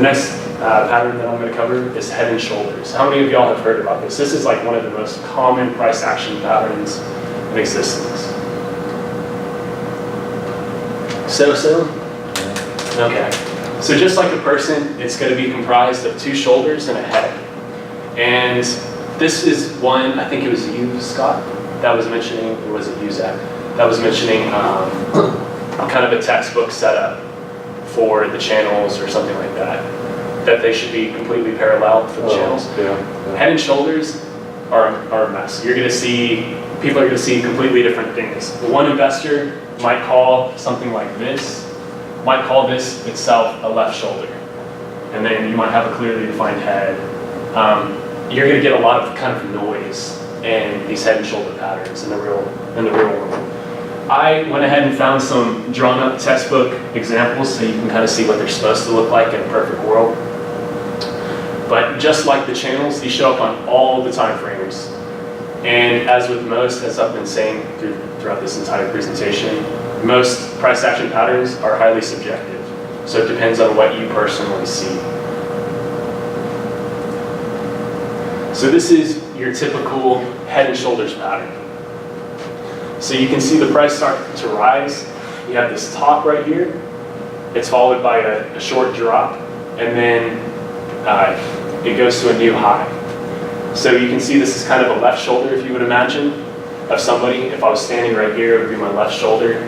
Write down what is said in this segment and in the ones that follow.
The next pattern that I'm going to cover is head and shoulders. How many of y'all have heard about this? This is like one of the most common price action patterns in existence. So? Okay. So just like a person, it's going to be comprised of two shoulders and a head. And this is one, I think it was you, Scott, that was mentioning, or was it you, Zach, that was mentioning kind of a textbook setup for the channels or something like that they should be completely parallel for the channels. Yeah. Head and shoulders are a mess. You're going to see, people are going to see completely different things. One investor might call something like this, might call this itself a left shoulder. And then you might have a clearly defined head. You're going to get a lot of kind of noise in these head and shoulder patterns in the real world. I went ahead and found some drawn up textbook examples so you can kind of see what they're supposed to look like in a perfect world. But just like the channels, these show up on all the time frames. And as with most, as I've been saying throughout this entire presentation, most price action patterns are highly subjective. So it depends on what you personally see. So this is your typical head and shoulders pattern. So you can see the price start to rise. You have this top right here. It's followed by a short drop, and then it goes to a new high. So you can see this is kind of a left shoulder, if you would imagine, of somebody. If I was standing right here, it would be my left shoulder.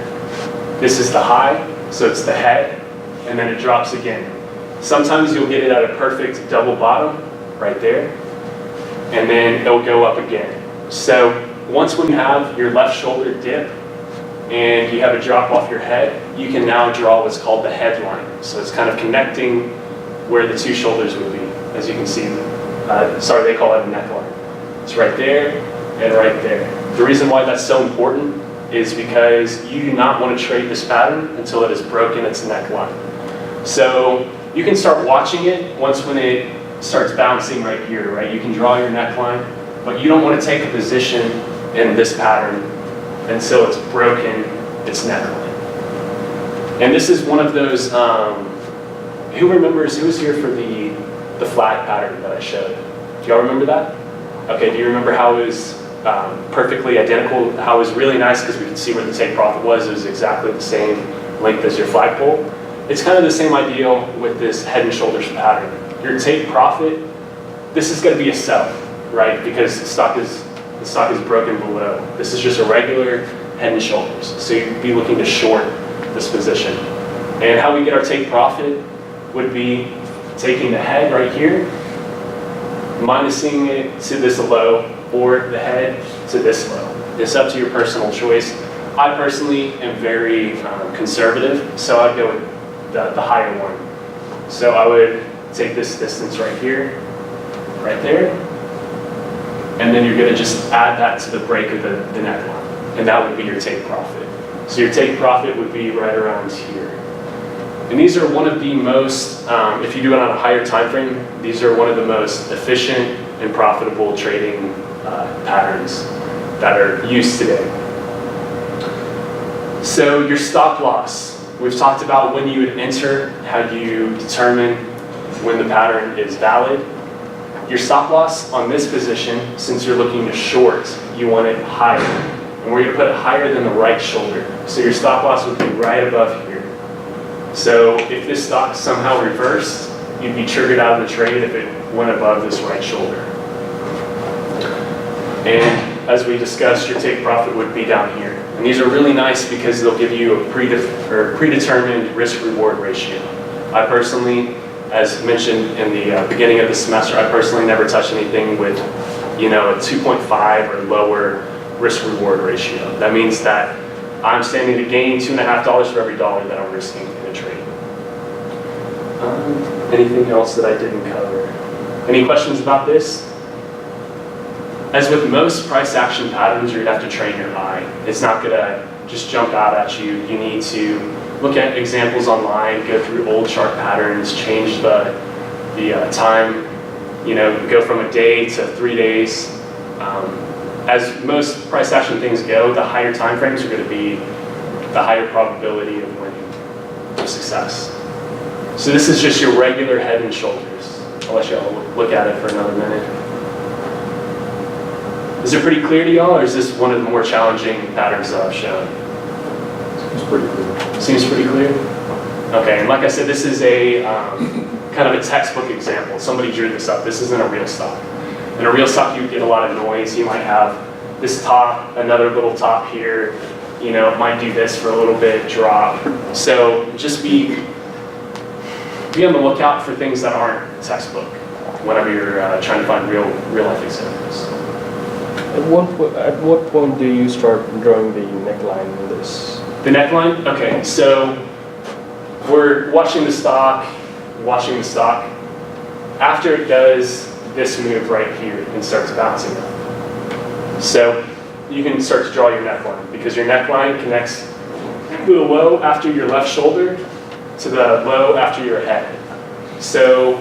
This is the high, so it's the head, and then it drops again. Sometimes you'll get it at a perfect double bottom, right there, and then it'll go up again. So once when you have your left shoulder dip, and you have a drop off your head, you can now draw what's called the headline. So it's kind of connecting where the two shoulders would be, as you can see. They call it a neckline. It's right there and right there. The reason why that's so important is because you do not want to trade this pattern until it has broken its neckline. So you can start watching it once when it starts bouncing right here, right? You can draw your neckline, but you don't want to take a position in this pattern until it's broken its neckline. And this is one of those, who was here for the flag pattern that I showed? Do y'all remember that? Okay, do you remember how it was perfectly identical, how it was really nice because we could see where the take profit was? It was exactly the same length as your flagpole. It's kind of the same idea with this head and shoulders pattern. Your take profit, this is going to be a sell, right? Because the stock is broken below. This is just a regular head and shoulders. So you'd be looking to short this position. And how we get our take profit would be taking the head right here, minusing it to this low, or the head to this low. It's up to your personal choice. I personally am very conservative, so I'd go with the higher one. So I would take this distance right here, right there, and then you're going to just add that to the break of the neckline, and that would be your take profit. So your take profit would be right around here. And these are one of the most, if you do it on a higher time frame, these are one of the most efficient and profitable trading patterns that are used today. So your stop loss, we've talked about when you would enter, how do you determine when the pattern is valid. Your stop loss on this position, since you're looking to short, you want it higher. And we're going to put it higher than the right shoulder. So your stop loss would be right above here. So if this stock somehow reversed, you'd be triggered out of the trade if it went above this right shoulder. And as we discussed, your take profit would be down here. And these are really nice because they'll give you a predetermined risk-reward ratio. I personally, as mentioned in the beginning of the semester, I personally never touch anything with, a 2.5 or lower risk-reward ratio. That means that I'm standing to gain $2.50 for every dollar that I'm risking in a trade. Anything else that I didn't cover? Any questions about this? As with most price action patterns, you're going to have to train your eye. It's not going to just jump out at you. You need to look at examples online, go through old chart patterns, change the time, go from a day to 3 days. As most price action things go, the higher time frames are going to be the higher probability of winning or success. So this is just your regular head and shoulders. I'll let y'all look at it for another minute. Is it pretty clear to y'all, or is this one of the more challenging patterns that I've shown? Seems pretty clear. Seems pretty clear? Okay, and like I said, this is a kind of a textbook example. Somebody drew this up. This isn't a real stock. In a real stock, you get a lot of noise. You might have this top, another little top here. You know, it might do this for a little bit, drop. So just be on the lookout for things that aren't textbook whenever you're trying to find real life examples. At what point do you start drawing the neckline in this? The neckline? Okay, so we're watching the stock. After it does this move right here and starts bouncing up. So you can start to draw your neckline because your neckline connects the low after your left shoulder to the low after your head. So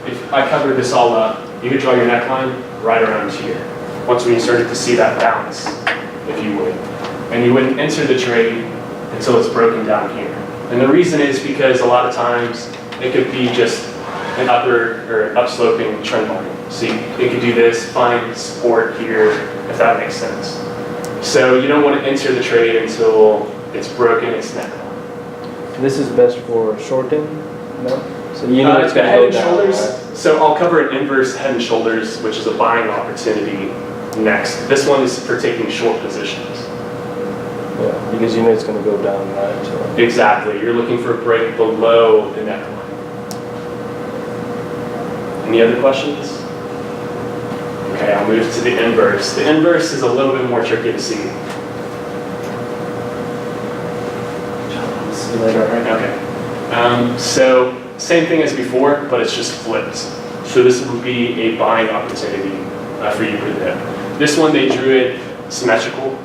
if I cover this all up, you could draw your neckline right around here. Once when you started to see that bounce, if you would. And you wouldn't enter the trade until it's broken down here. And the reason is because a lot of times it could be just an upper or upsloping trend line. So it could do this, find support here, if that makes sense. So you don't want to enter the trade until it's broken its neckline. This is best for shorting, no? So you know it's the going to head go and down, shoulders. right? So I'll cover an inverse head and shoulders, which is a buying opportunity next. This one is for taking short positions. Yeah, because you know it's going to go down, right? So. Exactly. You're looking for a break below the neckline. Any other questions? Okay, I'll move to the inverse. The inverse is a little bit more tricky to see. See later, right? Okay. So same thing as before, but it's just flipped. So this would be a buying opportunity for you for them. This one they drew it symmetrical,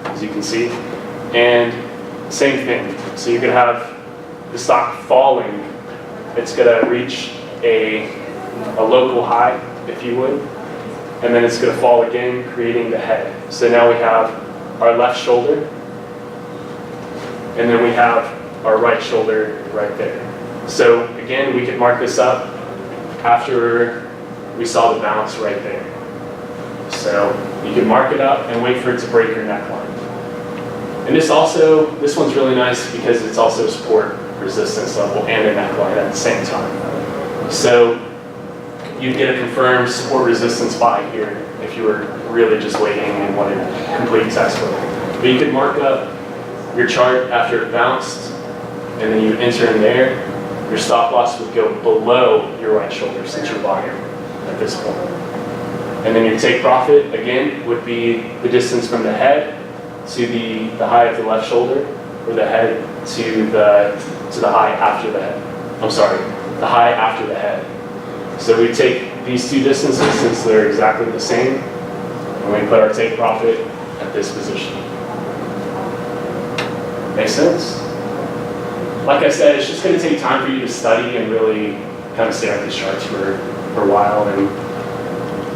as you can see, and same thing. So you're gonna have the stock falling. It's gonna reach a local high, if you would, and then it's gonna fall again, creating the head. So now we have our left shoulder, and then we have our right shoulder right there. So again, we could mark this up after we saw the bounce right there. So you can mark it up and wait for it to break your neckline. And this one's really nice because it's also support resistance level and a neckline at the same time. So you'd get a confirmed support resistance buy here if you were really just waiting and wanted complete textbook. But you could mark up your chart after it bounced, and then you enter in there. Your stop loss would go below your right shoulder since you're buying at this point. And then your take profit, again, would be the distance from the head to the high of the left shoulder, or the head to the high after the head. I'm sorry, the high after the head. So we take these two distances since they're exactly the same, and we put our take profit at this position. Make sense? Like I said, it's just going to take time for you to study and really kind of stare at these charts for a while, and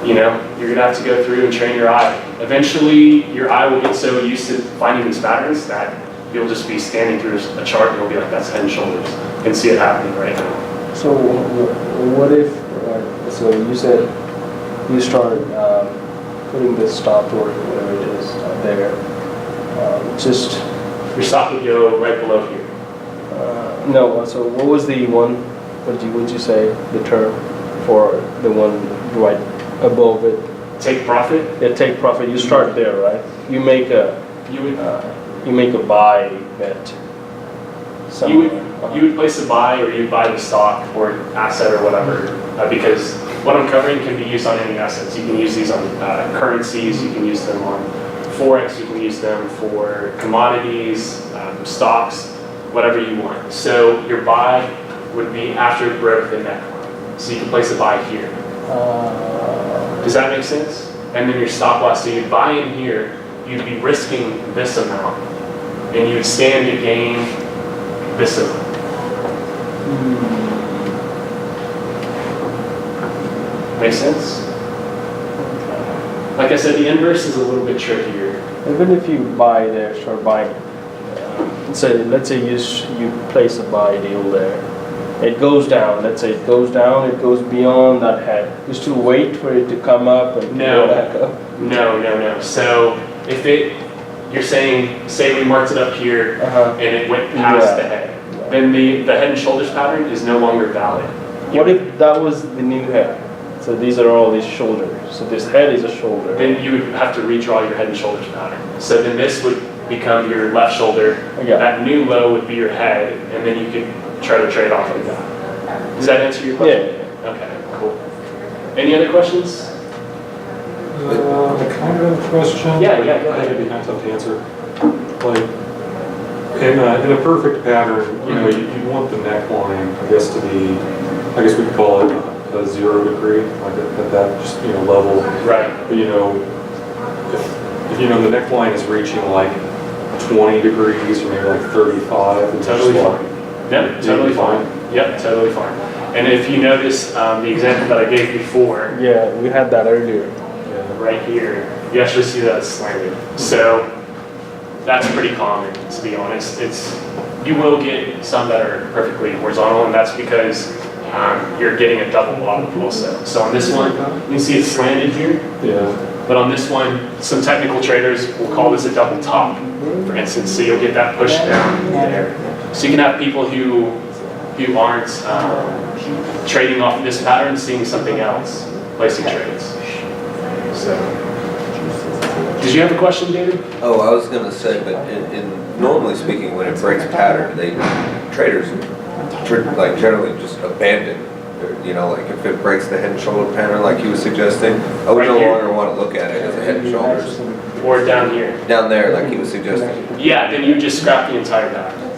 you know, you're going to have to go through and train your eye. Eventually, your eye will get so used to finding these patterns that you'll just be scanning through a chart and you'll be like, that's head and shoulders. You can see it happening right now. So what if, so you said you start putting this stop or whatever it is there, just... Your stop would go right below here. No, so what was the one, would you say, the term for the one right above it? Take profit? Yeah, take profit. You start there, right? You make a buy bet. You would place a buy, or you'd buy the stock or asset or whatever, because what I'm covering can be used on any assets. You can use these on currencies, you can use them on Forex, you can use them for commodities, stocks, whatever you want. So your buy would be after it broke the neckline. So you can place a buy here. Does that make sense? And then your stop loss, so you'd buy in here, you'd be risking this amount, and you would stand to gain this amount. Make sense? Like I said, the inverse is a little bit trickier. Even if you buy there, start buying, let's say you place a buy deal there, it goes down, let's say it goes down, it goes beyond that head. You still wait for it to come up and No. go back up? No. So if you're saying, say we marked it up here and it went past Yeah. the head, then the head and shoulders pattern is no longer valid. What if that was the new head? So these are all these shoulders. So this head is a shoulder. Then you would have to redraw your head and shoulders pattern. So then this would become your left shoulder. Yeah. That new low would be your head, and then you could try to trade off like that. Does that answer your question? Yeah. Okay, cool. Any other questions? Kind of a question. Yeah, go I think ahead. it'd be kind of tough to answer. Like, in a perfect pattern, you know, you'd want the neckline, I guess, to be, I guess we could call it a 0 degree, like at that just, you know, level. Right. But, you know, if you know, the neckline is reaching like 20 degrees or maybe like 35. It's Totally just fine. Yep, totally fine. Yep, totally fine. And if you notice the example that I gave before, Yeah, we had that earlier. right here, you actually see that it's slanted. So that's pretty common, to be honest. You will get some that are perfectly horizontal, and that's because you're getting a double block also. So on this one, you can see it's slanted here, Yeah. but on this one, some technical traders will call this a double top, for instance. So you'll get that push down there. So you can have people who aren't trading off this pattern, seeing something else, placing trades. So, did you have a question, David? Oh, I was gonna say, but normally speaking, when it breaks pattern, traders like generally just abandon. You know, like if it breaks the head and shoulder pattern, like he was suggesting, I would Right no here? longer want to look at it as a head and shoulders. Or down here? Down there, like he was suggesting. Yeah, then you just scrap the entire pattern.